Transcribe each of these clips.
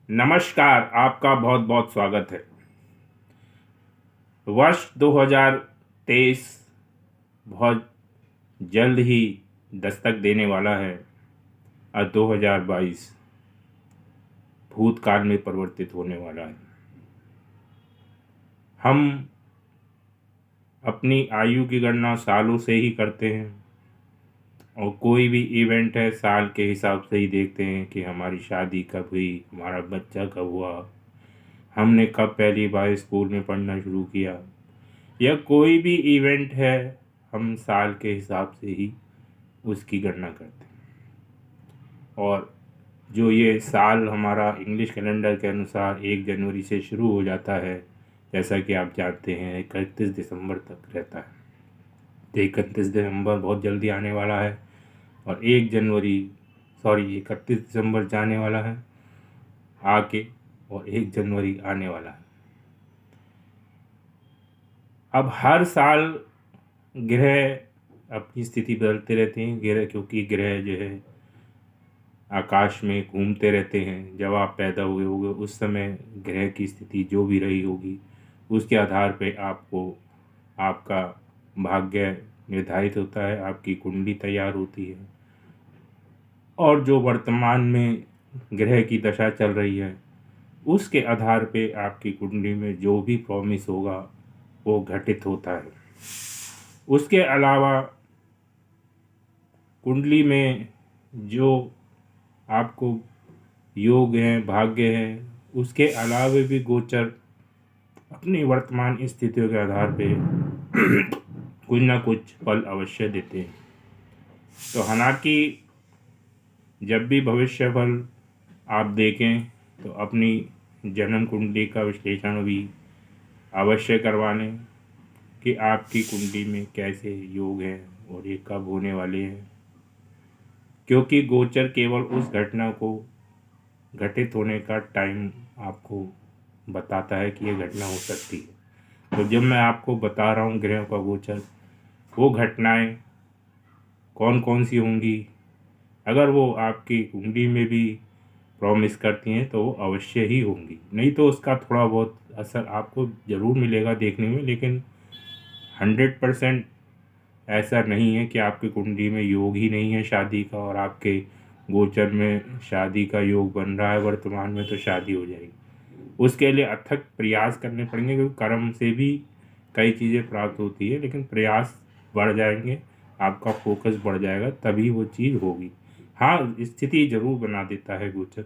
नमस्कार, आपका बहुत बहुत स्वागत है। वर्ष 2023 बहुत जल्द ही दस्तक देने वाला है और 2022 भूतकाल में परिवर्तित होने वाला है। हम अपनी आयु की गणना सालों से ही करते हैं और कोई भी इवेंट है साल के हिसाब से ही देखते हैं कि हमारी शादी कब हुई, हमारा बच्चा कब हुआ, हमने कब पहली बार स्कूल में पढ़ना शुरू किया, या कोई भी इवेंट है हम साल के हिसाब से ही उसकी गणना करते हैं। और जो ये साल हमारा इंग्लिश कैलेंडर के अनुसार 1 जनवरी से शुरू हो जाता है, जैसा कि आप जानते हैं 31 दिसंबर तक रहता है। तो 31 दिसंबर बहुत जल्दी आने वाला है और 31 दिसंबर जाने वाला है आके, और 1 जनवरी आने वाला है। अब हर साल ग्रह अपनी स्थिति बदलते रहते हैं, ग्रह क्योंकि ग्रह जो है आकाश में घूमते रहते हैं। जब आप पैदा हुए होंगे उस समय ग्रह की स्थिति जो भी रही होगी उसके आधार पे आपको आपका भाग्य निर्धारित होता है, आपकी कुंडली तैयार होती है। और जो वर्तमान में ग्रह की दशा चल रही है उसके आधार पे आपकी कुंडली में जो भी प्रॉमिस होगा वो घटित होता है। उसके अलावा कुंडली में जो आपको योग हैं, भाग्य हैं, उसके अलावा भी गोचर अपनी वर्तमान स्थितियों के आधार पे कुछ ना कुछ फल अवश्य देते हैं। तो हालांकि जब भी भविष्य फल आप देखें तो अपनी जन्म कुंडली का विश्लेषण भी अवश्य करवा लें कि आपकी कुंडली में कैसे योग हैं और ये कब होने वाले हैं, क्योंकि गोचर केवल उस घटना को घटित होने का टाइम आपको बताता है कि ये घटना हो सकती है। तो जब मैं आपको बता रहा हूँ ग्रहों का गोचर, वो घटनाएं कौन कौन सी होंगी, अगर वो आपकी कुंडली में भी प्रॉमिस करती हैं तो वो अवश्य ही होंगी। नहीं तो उसका थोड़ा बहुत असर आपको ज़रूर मिलेगा देखने में, लेकिन 100% ऐसा नहीं है कि आपकी कुंडली में योग ही नहीं है शादी का और आपके गोचर में शादी का योग बन रहा है वर्तमान में तो शादी हो जाएगी। उसके लिए अथक प्रयास करने पड़ेंगे, क्योंकि कर्म से भी कई चीज़ें प्राप्त होती है, लेकिन प्रयास बढ़ जाएंगे, आपका फोकस बढ़ जाएगा, तभी वो चीज़ होगी। हाँ, स्थिति जरूर बना देता है गोचर।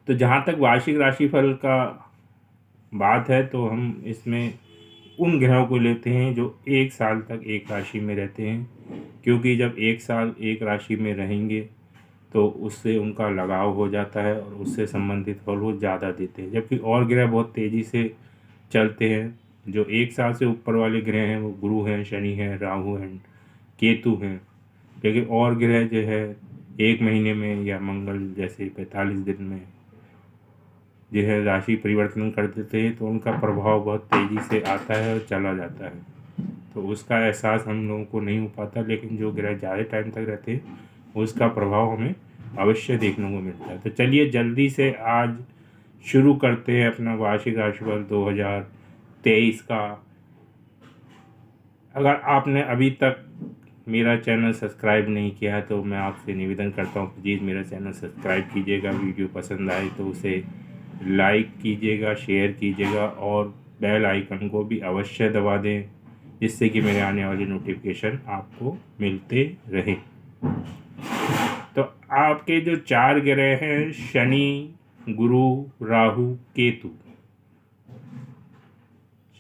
तो जहाँ तक वार्षिक राशिफल का बात है तो हम इसमें उन ग्रहों को लेते हैं जो 1 साल तक एक राशि में रहते हैं, क्योंकि जब 1 साल एक राशि में रहेंगे तो उससे उनका लगाव हो जाता है और उससे संबंधित फल वो ज़्यादा देते हैं। जबकि और ग्रह बहुत तेज़ी से चलते हैं। जो 1 साल से ऊपर वाले ग्रह हैं वो गुरु हैं, शनि हैं, राहु हैं, केतु हैं। लेकिन और ग्रह जो है 1 महीने में या मंगल जैसे 45 दिन में जो है राशि परिवर्तन कर देते हैं, तो उनका प्रभाव बहुत तेज़ी से आता है और चला जाता है। तो उसका एहसास हम लोगों को नहीं हो पाता, लेकिन जो ग्रह ज़्यादा टाइम तक रहते हैं उसका प्रभाव हमें अवश्य देखने को मिलता है। तो चलिए जल्दी से आज शुरू करते हैं अपना वार्षिक राशिफल 2023 का। अगर आपने अभी तक मेरा चैनल सब्सक्राइब नहीं किया है तो मैं आपसे निवेदन करता हूँ प्लीज़ मेरा चैनल सब्सक्राइब कीजिएगा। वीडियो पसंद आए तो उसे लाइक कीजिएगा, शेयर कीजिएगा और बेल आइकन को भी अवश्य दबा दें, जिससे कि मेरे आने वाली नोटिफिकेशन आपको मिलते रहें। तो आपके जो 4 ग्रह हैं शनि, गुरु, राहु, केतु।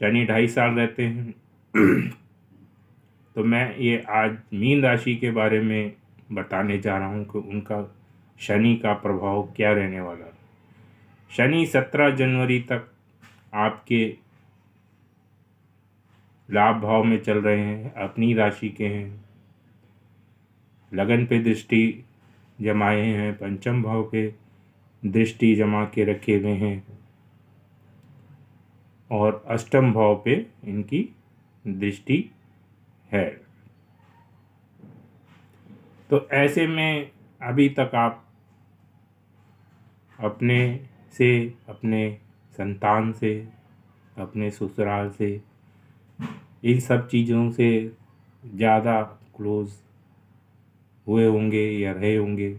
शनि 2.5 साल रहते हैं। तो मैं ये आज मीन राशि के बारे में बताने जा रहा हूँ कि उनका शनि का प्रभाव क्या रहने वाला है। शनि 17 जनवरी तक आपके लाभ भाव में चल रहे हैं, अपनी राशि के हैं, लगन पे दृष्टि जमाए हैं, पंचम भाव पे दृष्टि जमा के रखे हुए हैं और अष्टम भाव पे इनकी दृष्टि है। तो ऐसे में अभी तक आप अपने से, अपने संतान से, अपने ससुराल से, इन सब चीज़ों से ज़्यादा क्लोज हुए होंगे या रहे होंगे।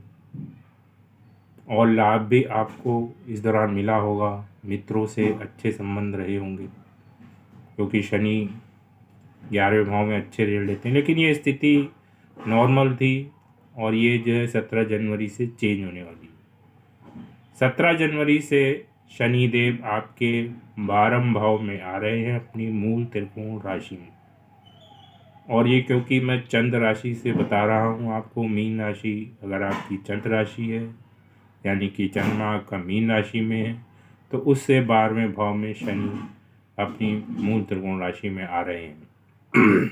और लाभ भी आपको इस दौरान मिला होगा, मित्रों से अच्छे संबंध रहे होंगे, क्योंकि शनि 11वें भाव में अच्छे रिजल्ट देते हैं। लेकिन ये स्थिति नॉर्मल थी और ये जो है 17 जनवरी से चेंज होने वाली है। 17 जनवरी से शनिदेव आपके 12वें भाव में आ रहे हैं अपनी मूल त्रिकोण राशि में। और ये क्योंकि मैं चंद्र राशि से बता रहा हूँ आपको, मीन राशि अगर आपकी चंद्र राशि है, यानी कि चंद्रमा आपका मीन राशि में है, तो उससे 12वें भाव में शनि अपनी मूल त्रिकोण राशि में आ रहे हैं।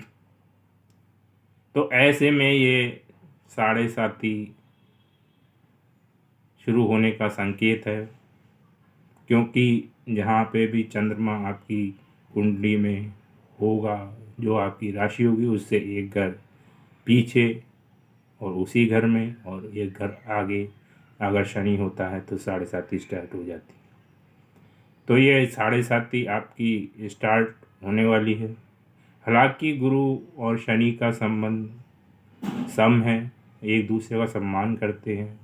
तो ऐसे में ये साढ़े साती शुरू होने का संकेत है, क्योंकि जहाँ पे भी चंद्रमा आपकी कुंडली में होगा, जो आपकी राशि होगी उससे एक घर पीछे और उसी घर में और एक घर आगे अगर शनि होता है तो साढ़े साती स्टार्ट हो जाती है। तो ये साढ़े साती आपकी स्टार्ट होने वाली है। हालांकि गुरु और शनि का संबंध सम है, एक दूसरे का सम्मान करते हैं,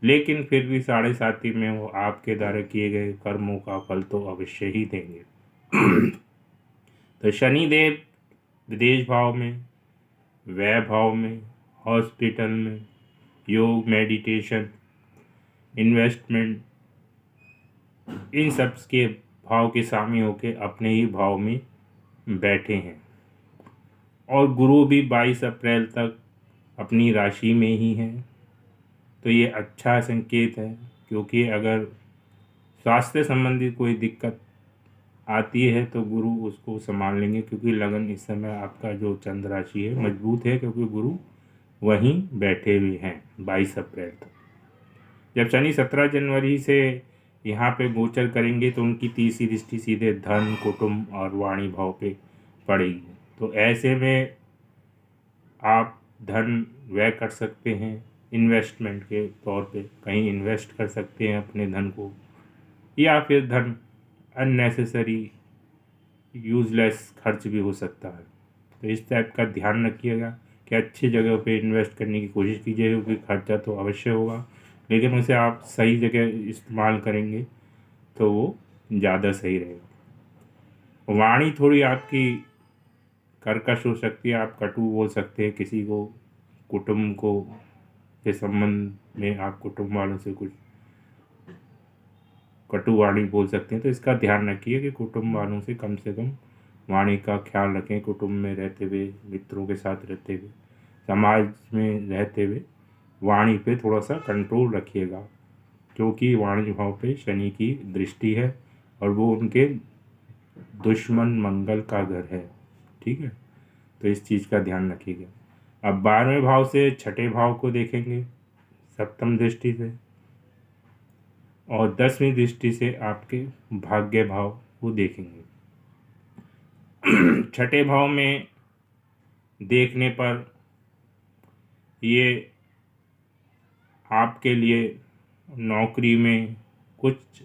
लेकिन फिर भी साढ़े साती में वो आपके द्वारा किए गए कर्मों का फल तो अवश्य ही देंगे। तो शनिदेव विदेश भाव में, व्यय भाव में, हॉस्पिटल में, योग, मेडिटेशन, इन्वेस्टमेंट, इन सब के भाव के स्वामी होके अपने ही भाव में बैठे हैं। और गुरु भी 22 अप्रैल तक अपनी राशि में ही है। तो ये अच्छा संकेत है, क्योंकि अगर स्वास्थ्य संबंधी कोई दिक्कत आती है तो गुरु उसको संभाल लेंगे, क्योंकि लगन इस समय आपका जो चंद्र राशि है मजबूत है, क्योंकि गुरु वहीं बैठे हुए हैं 22 अप्रैल तक। जब शनि 17 जनवरी से यहाँ पे गोचर करेंगे तो उनकी तीसरी दृष्टि सीधे धन, कुटुंब और वाणी भाव पे पड़ेगी। तो ऐसे में आप धन व्यय कर सकते हैं, इन्वेस्टमेंट के तौर पे कहीं इन्वेस्ट कर सकते हैं अपने धन को, या फिर धन अननेसेसरी यूजलेस खर्च भी हो सकता है। तो इस टाइप का ध्यान रखिएगा कि अच्छी जगह पे इन्वेस्ट करने की कोशिश कीजिए, क्योंकि खर्चा तो अवश्य होगा, लेकिन उसे आप सही जगह इस्तेमाल करेंगे तो वो ज़्यादा सही रहेगा। वाणी थोड़ी आपकी कर्कश हो सकती है, आप कटु बोल सकते हैं किसी को, कुटुंब को के संबंध में आप कुटुंब वालों से कुछ कटु वाणी बोल सकते हैं। तो इसका ध्यान रखिए कि कुटुंब वालों से कम वाणी का ख्याल रखें। कुटुंब में रहते हुए, मित्रों के साथ रहते हुए, समाज में रहते हुए वाणी पे थोड़ा सा कंट्रोल रखिएगा, क्योंकि वाणी भाव पे शनि की दृष्टि है और वो उनके दुश्मन मंगल का घर है। ठीक है, तो इस चीज़ का ध्यान रखिएगा। अब 12वें भाव से छठे भाव को देखेंगे सप्तम दृष्टि से, और 10वीं दृष्टि से आपके भाग्य भाव को देखेंगे। छठे भाव में देखने पर ये आपके लिए नौकरी में कुछ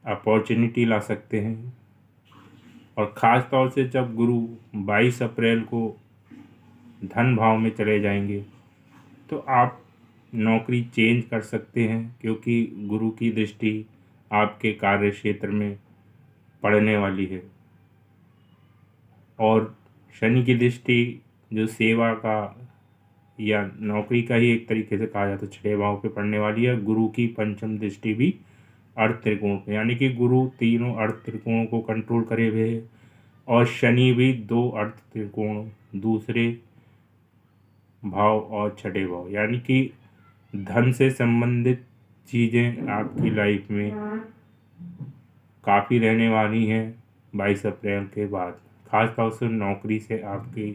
अपॉर्चुनिटी ला सकते हैं, और ख़ास तौर से जब गुरु 22 अप्रैल को धन भाव में चले जाएंगे तो आप नौकरी चेंज कर सकते हैं, क्योंकि गुरु की दृष्टि आपके कार्य क्षेत्र में पड़ने वाली है। और शनि की दृष्टि जो सेवा का या नौकरी का ही एक तरीके से कहा जाए तो छठे भाव पे पड़ने वाली है। गुरु की पंचम दृष्टि भी अर्थ त्रिकोण पे, यानी कि गुरु तीनों अर्थ त्रिकोणों को कंट्रोल करे हुए है, और शनि भी 2 अर्थ त्रिकोण, दूसरे भाव और छठे भाव, यानी कि धन से संबंधित चीज़ें आपकी लाइफ में काफ़ी रहने वाली हैं 22 अप्रैल के बाद। खास तौर से नौकरी से आपकी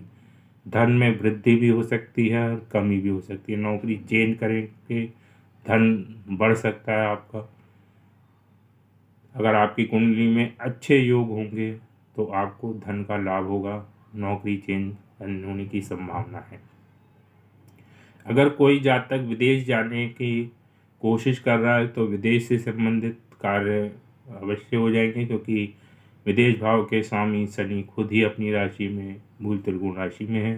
धन में वृद्धि भी हो सकती है और कमी भी हो सकती है। नौकरी चेंज करेंगे, धन बढ़ सकता है आपका। अगर आपकी कुंडली में अच्छे योग होंगे तो आपको धन का लाभ होगा, नौकरी चेंज होने की संभावना है। अगर कोई जातक विदेश जाने की कोशिश कर रहा है तो विदेश से संबंधित कार्य अवश्य हो जाएंगे, क्योंकि विदेश भाव के स्वामी शनि खुद ही अपनी राशि में मूल त्रिकोण राशि में है,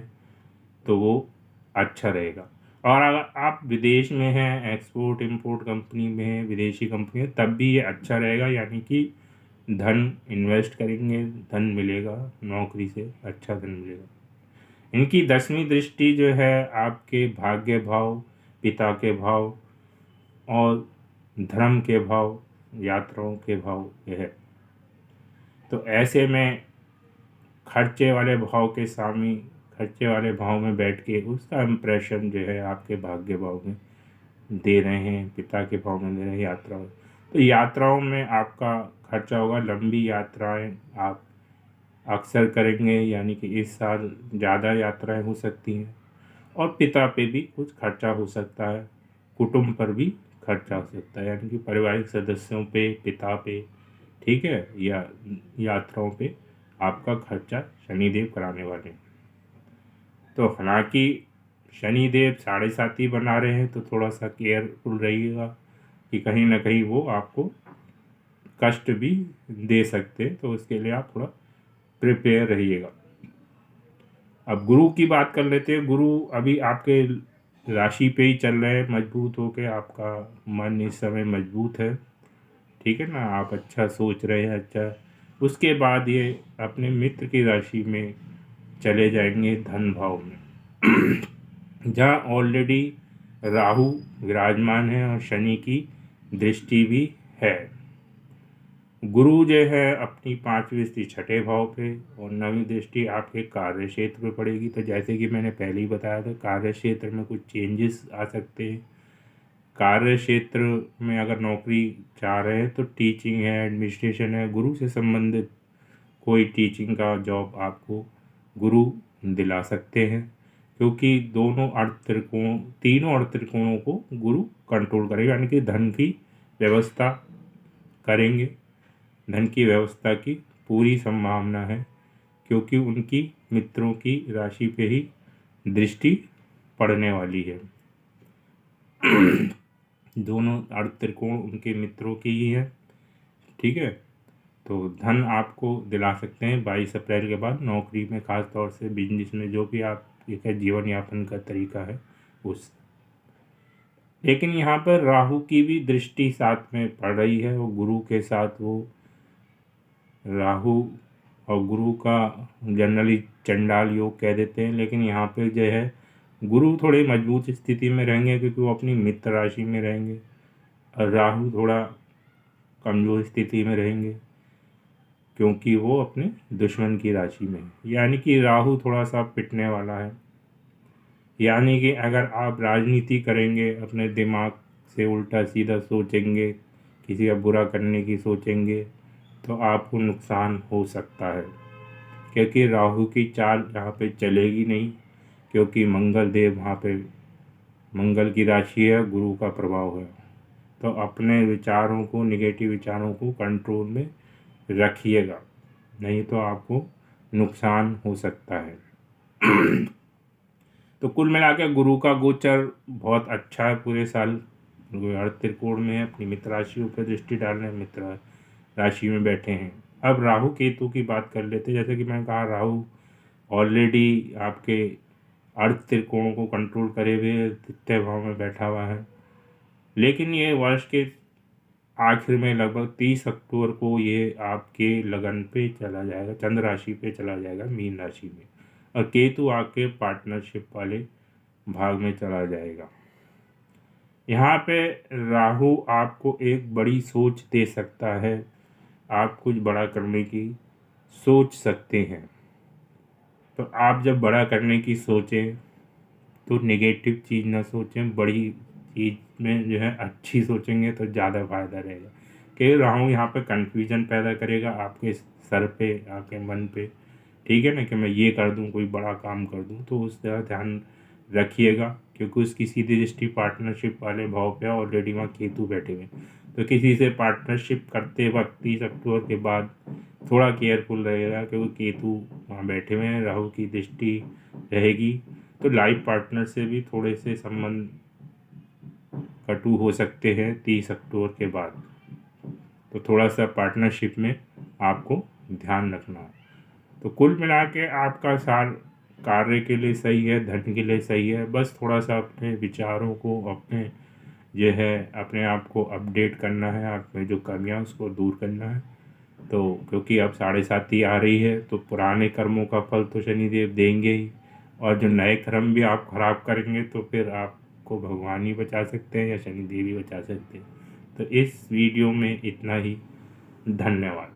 तो वो अच्छा रहेगा। और अगर आप विदेश में हैं, एक्सपोर्ट इंपोर्ट कंपनी में हैं, विदेशी कंपनी है, तब भी ये अच्छा रहेगा, यानी कि धन इन्वेस्ट करेंगे, धन मिलेगा, नौकरी से अच्छा धन मिलेगा। इनकी 10वीं दृष्टि जो है आपके भाग्य भाव, पिता के भाव और धर्म के भाव, यात्राओं के भाव ये है। तो ऐसे में खर्चे वाले भाव के स्वामी खर्चे वाले भाव में बैठ के उसका इम्प्रेशन जो है आपके भाग्य भाव में दे रहे हैं, पिता के भाव में दे रहे हैं यात्राओं। तो यात्राओं में आपका खर्चा होगा, लंबी यात्राएं आप अक्सर करेंगे, यानी कि इस साल ज़्यादा यात्राएं हो सकती हैं। और पिता पे भी कुछ खर्चा हो सकता है, कुटुंब पर भी खर्चा हो सकता है, यानी कि पारिवारिक सदस्यों पे, पिता पे, ठीक है, या यात्राओं पे आपका खर्चा शनिदेव कराने वाले हैं। तो हालांकि शनिदेव 7.5 बना रहे हैं, तो थोड़ा सा केयरफुल रहिएगा कि कहीं ना कहीं वो आपको कष्ट भी दे सकते हैं, तो उसके लिए आप थोड़ा प्रिपेयर रहिएगा। अब गुरु की बात कर लेते हैं। गुरु अभी आपके राशि पे ही चल रहे हैं, मजबूत होके। आपका मन इस समय मजबूत है, ठीक है ना, आप अच्छा सोच रहे हैं, अच्छा। उसके बाद ये अपने मित्र की राशि में चले जाएंगे, धन भाव में, जहाँ ऑलरेडी राहु विराजमान है और शनि की दृष्टि भी है। गुरु जो है अपनी 5वीं दृष्टि 6ठे भाव पे और 9वीं दृष्टि आपके कार्य क्षेत्र पे पड़ेगी। तो जैसे कि मैंने पहले ही बताया था, कार्य क्षेत्र में कुछ चेंजेस आ सकते हैं। कार्य क्षेत्र में अगर नौकरी चाह रहे हैं तो टीचिंग है, एडमिनिस्ट्रेशन है, गुरु से संबंधित कोई टीचिंग का जॉब आपको गुरु दिला सकते हैं, क्योंकि तीनों अर्थ त्रिकोणों को गुरु कंट्रोल करेगा, यानी कि धन की व्यवस्था करेंगे। धन की व्यवस्था की पूरी संभावना है, क्योंकि उनकी मित्रों की राशि पे ही दृष्टि पड़ने वाली है। दोनों अर्ध त्रिकोण उनके मित्रों की ही है, ठीक है। तो धन आपको दिला सकते हैं 22 अप्रैल के बाद, नौकरी में, खास तौर से बिजनेस में, जो भी आप एक जीवन यापन का तरीका है उस। लेकिन यहाँ पर राहु की भी दृष्टि साथ में पड़ रही है, वो गुरु के साथ। वो राहु और गुरु का जनरली चंडाल योग कह देते हैं, लेकिन यहाँ पे जो है गुरु थोड़े मजबूत स्थिति में रहेंगे, क्योंकि वो अपनी मित्र राशि में रहेंगे, और राहु थोड़ा कमजोर स्थिति में रहेंगे, क्योंकि वो अपने दुश्मन की राशि में है। यानी कि राहु थोड़ा सा पिटने वाला है। यानी कि अगर आप राजनीति करेंगे, अपने दिमाग से उल्टा सीधा सोचेंगे, किसी का बुरा करने की सोचेंगे, तो आपको नुकसान हो सकता है, क्योंकि राहु की चाल यहाँ पे चलेगी नहीं, क्योंकि मंगल देव वहाँ पे, मंगल की राशि है, गुरु का प्रभाव है। तो अपने विचारों को, निगेटिव विचारों को कंट्रोल में रखिएगा, नहीं तो आपको नुकसान हो सकता है। तो कुल मिलाकर गुरु का गोचर बहुत अच्छा है पूरे साल। अर्ध त्रिकोण में है, अपनी मित्र राशियों पर दृष्टि डाल रहे हैं, मित्र राशि में बैठे हैं। अब राहु केतु की बात कर लेते हैं। जैसे कि मैंने कहा, राहु ऑलरेडी आपके अर्ध त्रिकोणों को कंट्रोल करे हुए तृतीय भाव में बैठा हुआ है, लेकिन ये वर्ष के आखिर में लगभग 30 अक्टूबर को ये आपके लगन पे चला जाएगा, चंद्र राशि पे चला जाएगा, मीन राशि में, और केतु आपके पार्टनरशिप वाले भाग में चला जाएगा। यहाँ पे राहु आपको एक बड़ी सोच दे सकता है, आप कुछ बड़ा करने की सोच सकते हैं। तो आप जब बड़ा करने की सोचें तो नेगेटिव चीज़ ना सोचें, बड़ी चीज़ में जो है अच्छी सोचेंगे तो ज़्यादा फायदा रहेगा। कि राहु यहाँ पे कन्फ्यूजन पैदा करेगा आपके सर पे, आपके मन पे, ठीक है ना, कि मैं ये कर दूँ, कोई बड़ा काम कर दूँ, तो उस तरह ध्यान रखिएगा, क्योंकि उसकी सीधी दृष्टि पार्टनरशिप वाले भाव पे ऑलरेडी वहाँ केतु बैठे हुए। तो किसी से पार्टनरशिप करते वक्त 30 अक्टूबर के बाद थोड़ा केयरफुल रहेगा, क्योंकि केतु वहाँ बैठे हुए हैं, राहु की दृष्टि रहेगी। तो लाइफ पार्टनर से भी थोड़े से संबंध कटु हो सकते हैं 30 अक्टूबर के बाद। तो थोड़ा सा पार्टनरशिप में आपको ध्यान रखना। तो कुल मिला के आपका साल कार्य के लिए सही है, धन के लिए सही है। बस थोड़ा सा अपने विचारों को, अपने जो है अपने आप को अपडेट करना है, आप में जो कमियां उसको दूर करना है। तो क्योंकि अब 7.5 आ रही है, तो पुराने कर्मों का फल तो शनिदेव देंगे ही, और जो नए कर्म भी आप खराब करेंगे तो फिर आपको भगवान ही बचा सकते हैं या शनिदेव ही बचा सकते हैं। तो इस वीडियो में इतना ही। धन्यवाद।